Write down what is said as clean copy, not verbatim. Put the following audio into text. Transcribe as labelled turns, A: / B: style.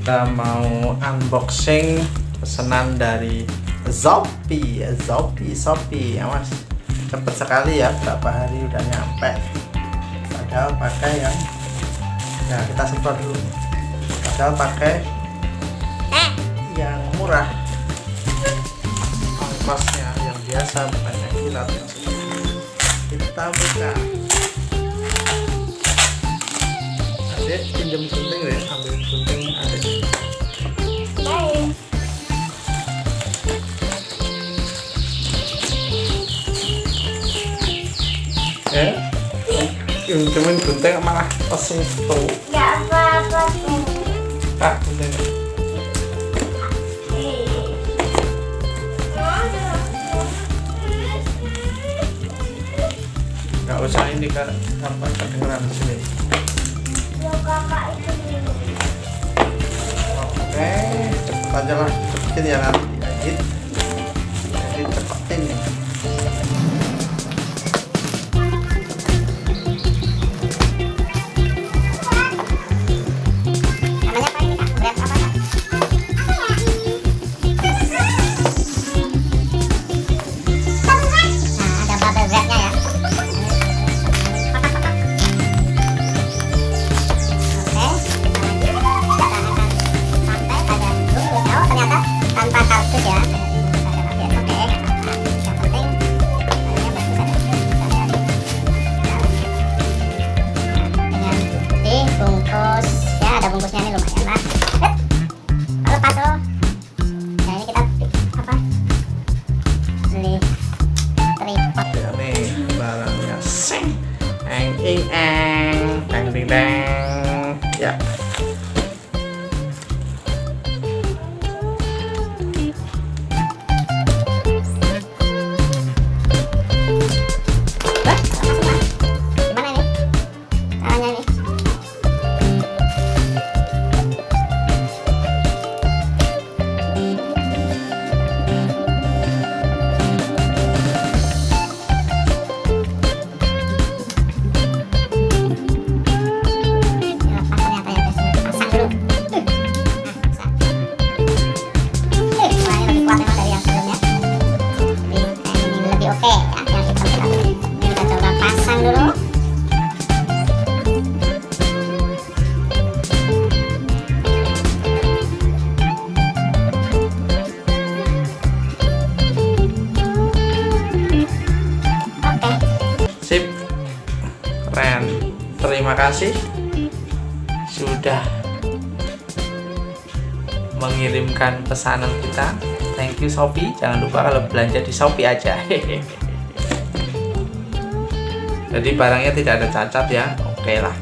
A: Kita mau unboxing pesanan dari Shoppe ya mas. Cepet sekali ya, berapa hari udah nyampe. Padahal pakai yang kita semprot dulu. Padahal pakai yang murah, ongkosnya yang biasa, bukan yang kilat yang seperti ini. Kita buka. Adek pinjam gunting deh, ambil gunting adek.
B: Baik.
A: Pinjemin gunting malah pesing tuh.
B: Gak apa-apa tuh.
A: Gunting. Gak usah ini kan apa kedengeran di sini.
B: Yo kakak itu dulu.
A: Oke, cepet aja lah, cepetin ya nanti edit. Edit cepetin.
B: Ada bungkusnya ini lumayan lah. Lepas loh. Nah ini kita apa? Beli tripod.
A: Ya nih barangnya sing eng ing eng deng ding deng ya.
B: Gimana ini? Caranya ini?
A: Sip, keren. Terima kasih sudah mengirimkan pesanan kita. Thank you Shoppe. Jangan lupa kalau belanja di Shoppe aja. Jadi barangnya tidak ada cacat ya. Oke lah.